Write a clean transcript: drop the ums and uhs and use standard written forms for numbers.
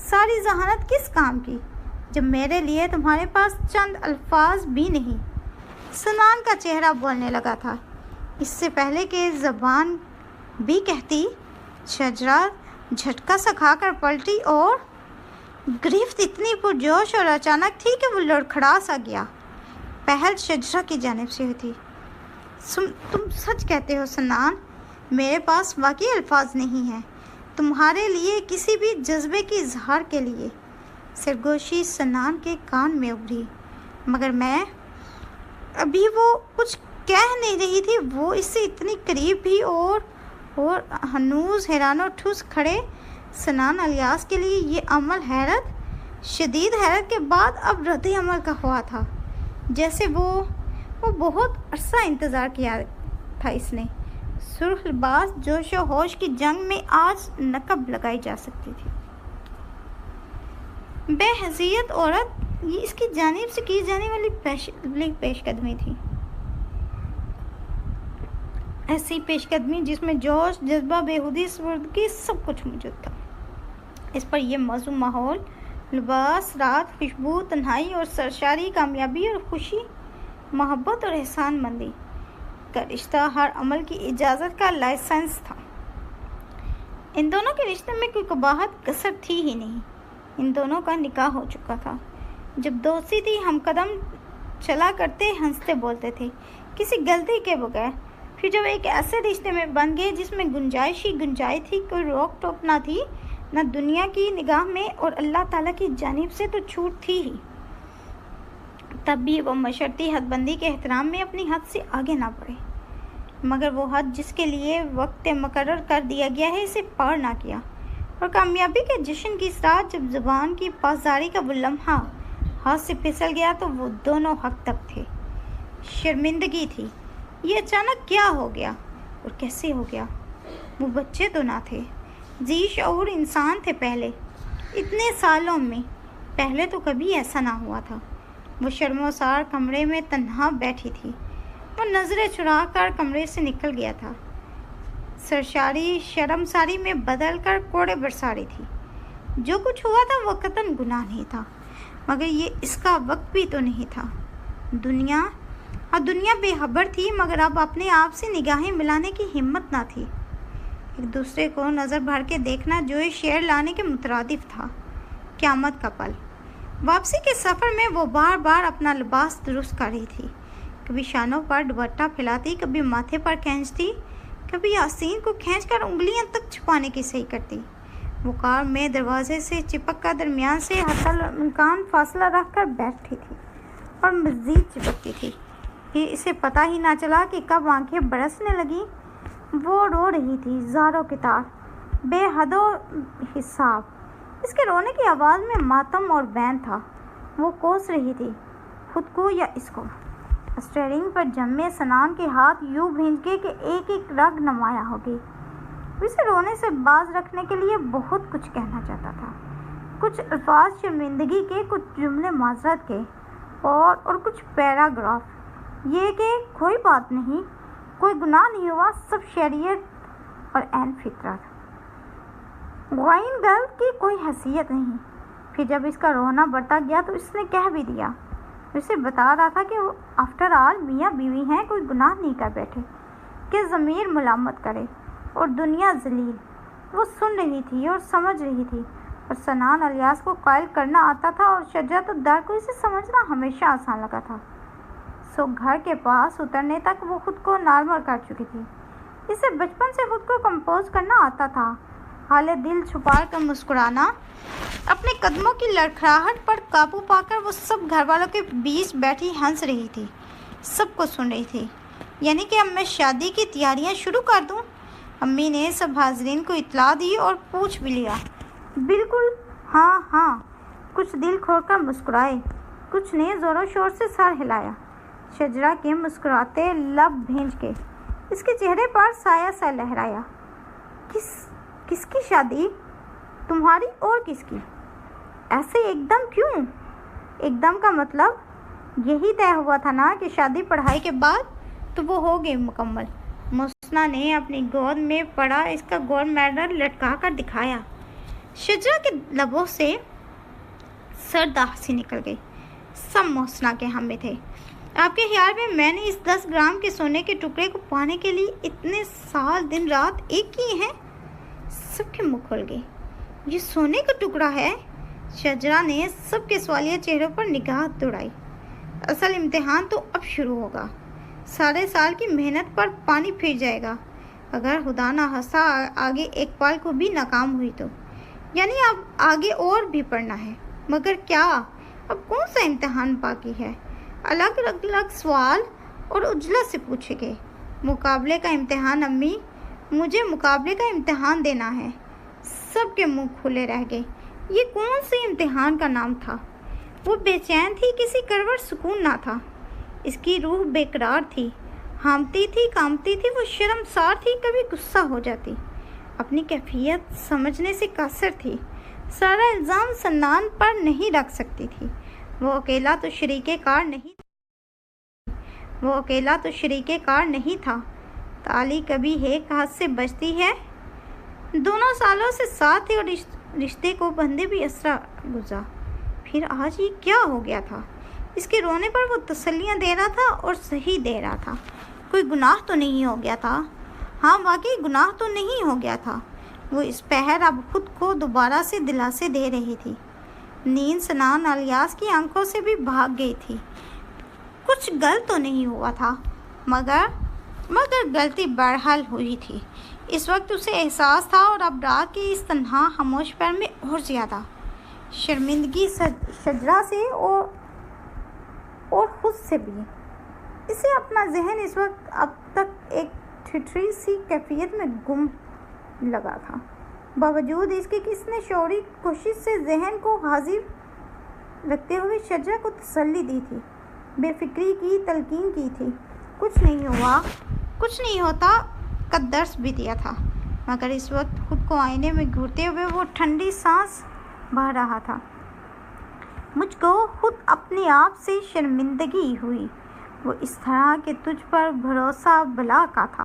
ساری ذہانت کس کام کی جب میرے لیے تمہارے پاس چند الفاظ بھی نہیں؟ سنان کا چہرہ بولنے لگا تھا، اس سے پہلے کہ زبان بھی کہتی۔ شجرا جھٹکا سا کھا کر پلٹی اور گرفت اتنی پرجوش اور اچانک تھی کہ وہ لڑکھڑا سا گیا۔ پہل شجرا کی جانب سے ہوئی تھی۔ تم سچ کہتے ہو سنان، میرے پاس واقعی الفاظ نہیں ہیں تمہارے لیے کسی بھی جذبے کی اظہار کے لیے۔ سرگوشی سنان کے کان میں ابھری، مگر میں ابھی وہ کچھ کہہ نہیں رہی تھی، وہ اس سے اتنی قریب بھی اور ہنوز حیران و ٹھوس کھڑے۔ سنان الیاس کے لیے یہ عمل حیرت، شدید حیرت کے بعد اب رد عمل کا ہوا تھا، جیسے وہ بہت عرصہ انتظار کیا تھا۔ اس نے سرخ لباس جوش و ہوش کی جنگ میں آج نقب لگائی جا سکتی تھی۔ بے حیثیت عورت، یہ اس کی جانب سے کی جانے والی پیش قدمی تھی، ایسی پیش قدمی جس میں جوش، جذبہ، بےہودی، سپردگی سب کچھ موجود تھا۔ اس پر یہ موزوں ماحول، لباس، رات، خوشبو، تنہائی اور سرشاری، کامیابی اور خوشی، محبت اور احسان مندی کا رشتہ ہر عمل کی اجازت کا لائسنس تھا۔ ان دونوں کے رشتے میں کوئی قباحت کسر تھی ہی نہیں۔ ان دونوں کا نکاح ہو چکا تھا۔ جب دوستی تھی ہم قدم چلا کرتے، ہنستے بولتے تھے کسی غلطی کے بغیر۔ پھر جب ایک ایسے رشتے میں بن گئے جس میں گنجائش ہی گنجائش تھی، کوئی روک ٹوک نہ تھی، نہ دنیا کی نگاہ میں اور اللہ تعالیٰ کی جانب سے تو چھوٹ تھی ہی، تب بھی وہ مشرطی حد بندی کے احترام میں اپنی حد سے آگے نہ بڑھے، مگر وہ حد جس کے لیے وقت مقرر کر دیا گیا ہے اسے پار نہ کیا۔ اور کامیابی کے جشن کی اس رات جب زبان کی پاسداری کا وہ لمحہ ہاتھ سے پھسل گیا تو وہ دونوں حق تک تھے۔ شرمندگی تھی، یہ اچانک کیا ہو گیا اور کیسے ہو گیا؟ وہ بچے تو نہ تھے، ذی شعور انسان تھے۔ پہلے اتنے سالوں میں پہلے تو کبھی ایسا نہ ہوا تھا۔ وہ شرمسار کمرے میں تنہا بیٹھی تھی، وہ نظریں چرا کر کمرے سے نکل گیا تھا، سرشاری شرمساری میں بدل کر کوڑے برسا رہی تھی۔ جو کچھ ہوا تھا وہ قطعاً گناہ نہیں تھا، مگر یہ اس کا وقت بھی تو نہیں تھا۔ دنیا بے خبر تھی، مگر اب اپنے آپ سے نگاہیں ملانے کی ہمت نہ تھی۔ ایک دوسرے کو نظر بھر کے دیکھنا جو شعر لانے کے مترادف تھا۔ قیامت کا پل۔ واپسی کے سفر میں وہ بار بار اپنا لباس درست کر رہی تھی، کبھی شانوں پر دوپٹہ پھیلاتی، کبھی ماتھے پر کھینچتی، کبھی آستین کو کھینچ کر انگلیاں تک چھپانے کی صحیح کرتی۔ وہ کار میں دروازے سے چپک کر درمیان سے حتی الامکان فاصلہ رکھ کر بیٹھتی تھی اور مزید چپکتی تھی۔ پھر اسے پتہ ہی نہ چلا کہ کب آنکھیں برسنے لگیں۔ وہ رو رہی تھی زاروں کی طرح، بے حد و حساب۔ اس کے رونے کی آواز میں ماتم اور بین تھا۔ وہ کوس رہی تھی خود کو یا اس کو۔ اسٹیئرنگ پر جمے سنان کے ہاتھ یوں بھیج گئے کہ ایک ایک رگ نمایاں ہو گئی۔ اسے رونے سے باز رکھنے کے لیے بہت کچھ کہنا چاہتا تھا، کچھ الفاظ شرمندگی کے، کچھ جملے معذرت کے اور کچھ پیراگراف یہ کہ کوئی بات نہیں، کوئی گناہ نہیں ہوا، سب شریعت اور عین فطرت، غائن گرل کی کوئی حیثیت نہیں۔ پھر جب اس کا رونا بڑھتا گیا تو اس نے کہہ بھی دیا، اسے بتا رہا تھا کہ وہ آفٹر آل میاں بیوی ہیں، کوئی گناہ نہیں کر بیٹھے کہ ضمیر ملامت کرے اور دنیا ذلیل۔ وہ سن رہی تھی اور سمجھ رہی تھی، اور سنان الیاس کو قائل کرنا آتا تھا اور شجرت الدار کو اسے سمجھنا ہمیشہ آسان لگا تھا۔ سو گھر کے پاس اترنے تک وہ خود کو نارمل کر چکی تھی۔ اسے بچپن سے خود کو کمپوز کرنا آتا تھا، حال دل چھپا کر مسکرانا، اپنے قدموں کی لڑکھڑاہٹ پر قابو پا کر وہ سب گھر والوں کے بیچ بیٹھی ہنس رہی تھی، سب کو سن رہی تھی۔ یعنی کہ اب میں شادی کی تیاریاں شروع کر دوں؟ امی نے سب حاضرین کو اطلاع دی اور پوچھ بھی لیا۔ بالکل ہاں، کچھ دل کھول کر مسکرائے، کچھ نے زور و شور سے سر ہلایا۔ شجرا کے مسکراتے لب بھیج کے اس کے چہرے پر سایہ سا لہرایا۔ کس کی شادی؟ تمہاری اور کس کی؟ ایسے ایک دم کیوں؟ ایک دم کا مطلب یہی طے ہوا تھا نا کہ شادی پڑھائی کے بعد، تو وہ ہو گئی مکمل۔ محسنہ نے اپنی گود میں پڑا اس کا گولڈ میڈل لٹکا کر دکھایا۔ شجرا کے لبوں سے سرد ہنسی نکل گئی۔ سب محسنہ کے ہم میں تھے۔ آپ کے خیال میں نے اس 10 گرام کے سونے کے ٹکڑے کو پانے کے لیے اتنے سال دن رات ایک کیے ہیں؟ سب کے منہ کھل گئے۔ یہ سونے کا ٹکڑا ہے؟ شجرا نے سب کے سوالیہ چہروں پر نگاہ دوڑائی۔ اصل امتحان تو اب شروع ہوگا۔ سارے سال کی محنت پر پانی پھر جائے گا۔ اگر خدا نہ خواستہ آگے ایک پال کو بھی ناکام ہوئی تو، یعنی اب آگے اور بھی پڑھنا ہے۔ مگر کیا؟ اب کون سا امتحان باقی ہے؟ الگ الگ سوال اور عجلت سے پوچھے گئے۔ مقابلے کا امتحان امی، مجھے مقابلے کا امتحان دینا ہے۔ سب کے منہ کھلے رہ گئے۔ یہ کون سے امتحان کا نام تھا؟ وہ بے چین تھی، کسی کروٹ سکون نہ تھا۔ اس کی روح بے قرار تھی، ہامتی تھی، کامتی تھی، وہ شرمسار تھی، کبھی غصہ ہو جاتی، اپنی کیفیت سمجھنے سے قاصر تھی، سارا الزام سنان پر نہیں رکھ سکتی تھی۔ وہ اکیلا تو شریک کار نہیں تھا۔ تالی کبھی ایک ہاتھ سے بجتی ہے۔ دونوں سالوں سے ساتھ تھے اور رشتے کو بندھے بھی عرصہ گزرا۔ پھر آج یہ کیا ہو گیا تھا؟ اس کے رونے پر وہ تسلیاں دے رہا تھا اور صحیح دے رہا تھا۔ کوئی گناہ تو نہیں ہو گیا تھا؟ ہاں، واقعی گناہ تو نہیں ہو گیا تھا۔ وہ اس پہر اب خود کو دوبارہ سے دلاسے دے رہی تھی۔ نیند سنان الیاس کی آنکھوں سے بھی بھاگ گئی تھی۔ کچھ غلط تو نہیں ہوا تھا، مگر غلطی بہرحال ہوئی تھی۔ اس وقت اسے احساس تھا، اور اب رات کے اس تنہا خاموش پہر میں اور زیادہ شرمندگی شجرا سے اور خود سے بھی۔ اسے اپنا ذہن اس وقت اب تک ایک ٹھٹری سی کیفیت میں گم لگا تھا، باوجود اس کے کہ اس نے شعوری کوشش سے ذہن کو حاضر رکھتے ہوئے شجرا کو تسلی دی تھی، بے فکری کی تلقین کی تھی۔ کچھ نہیں ہوتا کا درس بھی دیا تھا، مگر اس وقت خود کو آئینے میں گھورتے ہوئے وہ ٹھنڈی سانس بھر رہا تھا۔ مجھ کو خود اپنے آپ سے شرمندگی ہوئی۔ وہ اس طرح کہ تجھ پر بھروسہ بلا کا تھا۔